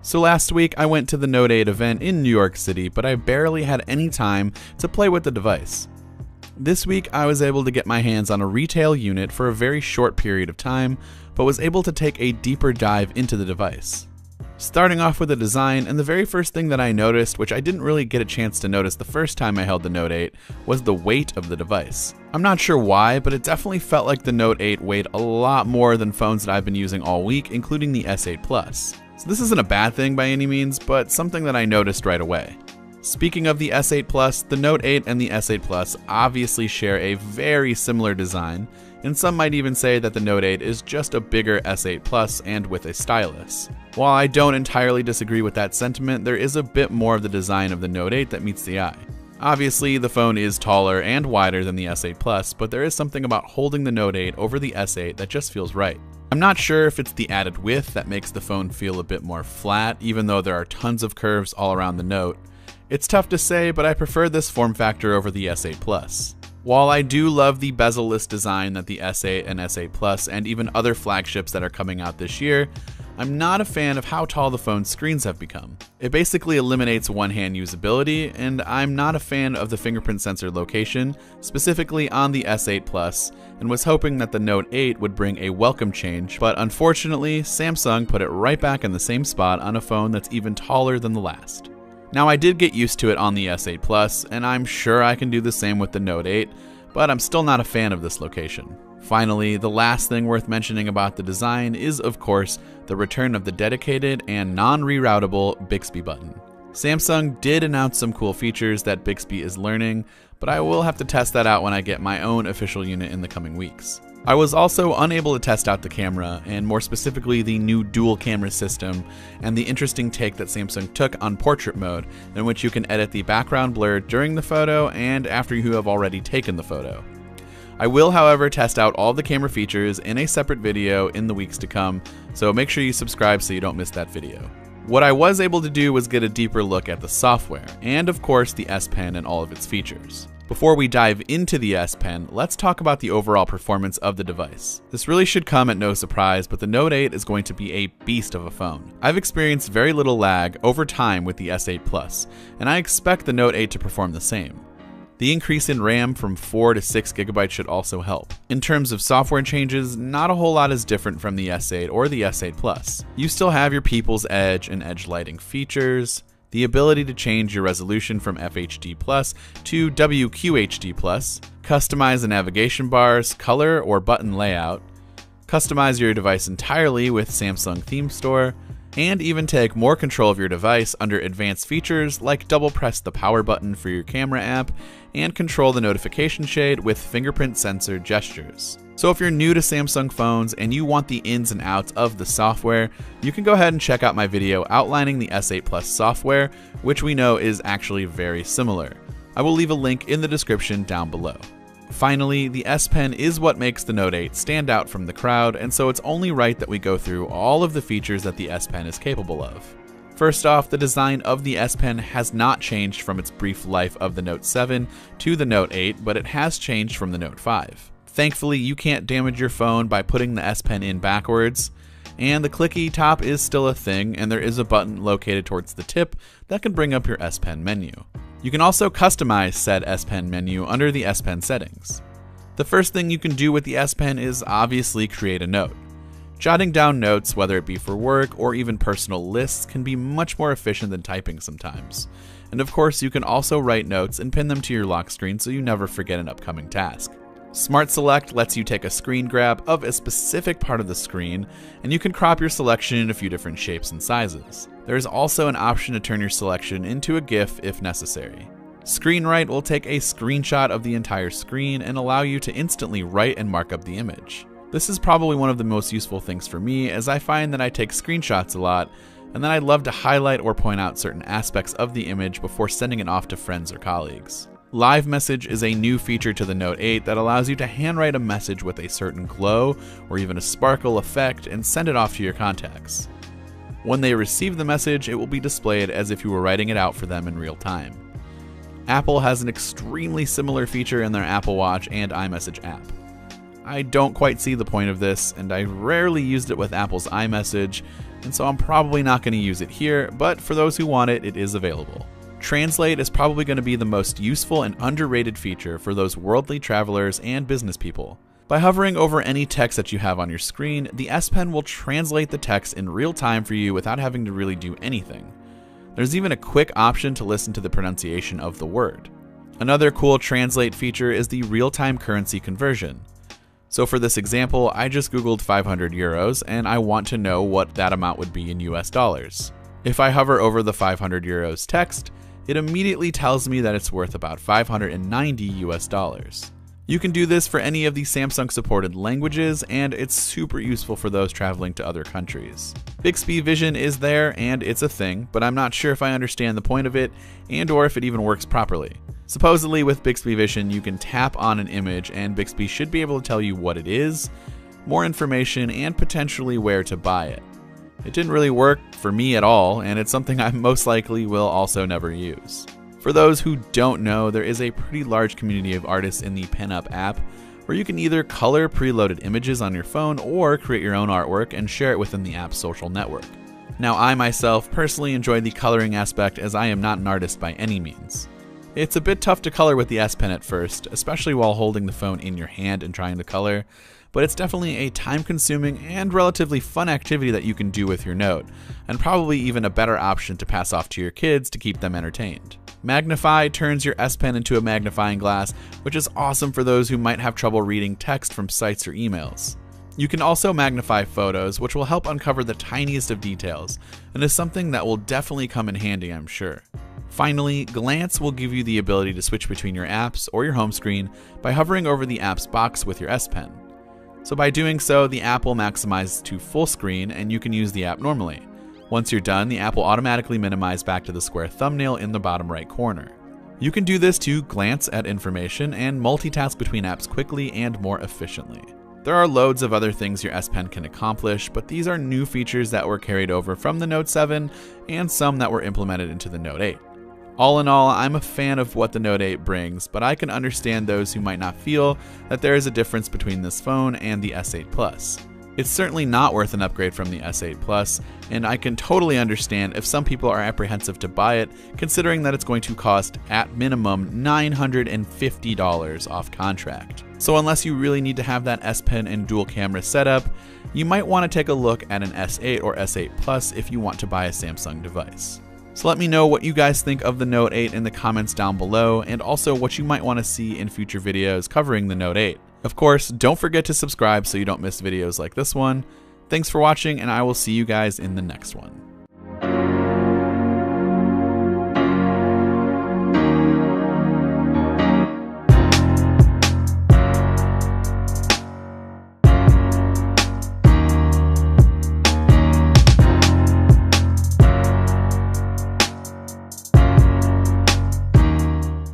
So last week I went to the Note 8 event in New York City, but I barely had any time to play with the device. This week I was able to get my hands on a retail unit for a very short period of time, but was able to take a deeper dive into the device. Starting off with the design, and the very first thing that I noticed, which I didn't really get a chance to notice the first time I held the Note 8, was the weight of the device. I'm not sure why, but it definitely felt like the Note 8 weighed a lot more than phones that I've been using all week, including the S8 Plus. So this isn't a bad thing by any means, but something that I noticed right away. Speaking of the S8 Plus, the Note 8 and the S8 Plus obviously share a very similar design, and some might even say that the Note 8 is just a bigger S8 Plus and with a stylus. While I don't entirely disagree with that sentiment, there is a bit more of the design of the Note 8 that meets the eye. Obviously, the phone is taller and wider than the S8 Plus, but there is something about holding the Note 8 over the S8 that just feels right. I'm not sure if it's the added width that makes the phone feel a bit more flat, even though there are tons of curves all around the Note. It's tough to say, but I prefer this form factor over the S8 Plus. While I do love the bezel-less design that the S8 and S8 Plus and even other flagships that are coming out this year, I'm not a fan of how tall the phone's screens have become. It basically eliminates one-hand usability, and I'm not a fan of the fingerprint sensor location, specifically on the S8 Plus, and was hoping that the Note 8 would bring a welcome change, but unfortunately, Samsung put it right back in the same spot on a phone that's even taller than the last. Now, I did get used to it on the S8 Plus, and I'm sure I can do the same with the Note 8, but I'm still not a fan of this location. Finally, the last thing worth mentioning about the design is, of course, the return of the dedicated and non-reroutable Bixby button. Samsung did announce some cool features that Bixby is learning, but I will have to test that out when I get my own official unit in the coming weeks. I was also unable to test out the camera, and more specifically the new dual camera system, and the interesting take that Samsung took on portrait mode, in which you can edit the background blur during the photo and after you have already taken the photo. I will, however, test out all the camera features in a separate video in the weeks to come, so make sure you subscribe so you don't miss that video. What I was able to do was get a deeper look at the software, and of course the S Pen and all of its features. Before we dive into the S Pen, let's talk about the overall performance of the device. This really should come at no surprise, but the Note 8 is going to be a beast of a phone. I've experienced very little lag over time with the S8 Plus, and I expect the Note 8 to perform the same. The increase in RAM from 4 to 6 GB should also help. In terms of software changes, not a whole lot is different from the S8 or the S8 Plus. You still have your People's Edge and Edge lighting features, the ability to change your resolution from FHD Plus to WQHD Plus, customize the navigation bars, color, or button layout, customize your device entirely with Samsung Theme Store, and even take more control of your device under advanced features like double press the power button for your camera app and control the notification shade with fingerprint sensor gestures. So if you're new to Samsung phones and you want the ins and outs of the software, you can go ahead and check out my video outlining the S8 Plus software, which we know is actually very similar. I will leave a link in the description down below. Finally, the S Pen is what makes the Note 8 stand out from the crowd, and so it's only right that we go through all of the features that the S Pen is capable of. First off, the design of the S Pen has not changed from its brief life of the Note 7 to the Note 8, but it has changed from the Note 5. Thankfully, you can't damage your phone by putting the S Pen in backwards, and the clicky top is still a thing, and there is a button located towards the tip that can bring up your S Pen menu. You can also customize said S Pen menu under the S Pen settings. The first thing you can do with the S Pen is obviously create a note. Jotting down notes, whether it be for work or even personal lists, can be much more efficient than typing sometimes. And of course, you can also write notes and pin them to your lock screen so you never forget an upcoming task. Smart Select lets you take a screen grab of a specific part of the screen, and you can crop your selection in a few different shapes and sizes. There is also an option to turn your selection into a GIF if necessary. Screen Write will take a screenshot of the entire screen and allow you to instantly write and mark up the image. This is probably one of the most useful things for me, as I find that I take screenshots a lot, and then I'd love to highlight or point out certain aspects of the image before sending it off to friends or colleagues. Live Message is a new feature to the Note 8 that allows you to handwrite a message with a certain glow or even a sparkle effect and send it off to your contacts. When they receive the message, it will be displayed as if you were writing it out for them in real time. Apple has an extremely similar feature in their Apple Watch and iMessage app. I don't quite see the point of this, and I rarely used it with Apple's iMessage, and so I'm probably not going to use it here, but for those who want it, it is available. Translate is probably going to be the most useful and underrated feature for those worldly travelers and business people. By hovering over any text that you have on your screen, the S Pen will translate the text in real time for you without having to really do anything. There's even a quick option to listen to the pronunciation of the word. Another cool translate feature is the real-time currency conversion. So for this example, I just googled 500 euros and I want to know what that amount would be in US dollars. If I hover over the 500 euros text, it immediately tells me that it's worth about 590 US dollars. You can do this for any of the Samsung supported languages, and it's super useful for those traveling to other countries. Bixby Vision is there and it's a thing, but I'm not sure if I understand the point of it and or if it even works properly. Supposedly with Bixby Vision you can tap on an image and Bixby should be able to tell you what it is, more information, and potentially where to buy it. It didn't really work for me at all, and it's something I most likely will also never use. For those who don't know, there is a pretty large community of artists in the Pinup app, where you can either color preloaded images on your phone or create your own artwork and share it within the app's social network. Now I myself personally enjoy the coloring aspect, as I am not an artist by any means. It's a bit tough to color with the S Pen at first, especially while holding the phone in your hand and trying to color, but it's definitely a time-consuming and relatively fun activity that you can do with your Note, and probably even a better option to pass off to your kids to keep them entertained. Magnify turns your S Pen into a magnifying glass, which is awesome for those who might have trouble reading text from sites or emails. You can also magnify photos, which will help uncover the tiniest of details, and is something that will definitely come in handy, I'm sure. Finally, Glance will give you the ability to switch between your apps or your home screen by hovering over the app's box with your S Pen. So by doing so, the app will maximize to full screen and you can use the app normally. Once you're done, the app will automatically minimize back to the square thumbnail in the bottom right corner. You can do this to glance at information and multitask between apps quickly and more efficiently. There are loads of other things your S Pen can accomplish, but these are new features that were carried over from the Note 7 and some that were implemented into the Note 8. All in all, I'm a fan of what the Note 8 brings, but I can understand those who might not feel that there is a difference between this phone and the S8 Plus. It's certainly not worth an upgrade from the S8 Plus, and I can totally understand if some people are apprehensive to buy it, considering that it's going to cost at minimum $950 off contract. So unless you really need to have that S Pen and dual camera setup, you might want to take a look at an S8 or S8 Plus if you want to buy a Samsung device. So let me know what you guys think of the Note 8 in the comments down below, and also what you might want to see in future videos covering the Note 8. Of course, don't forget to subscribe so you don't miss videos like this one. Thanks for watching, and I will see you guys in the next one.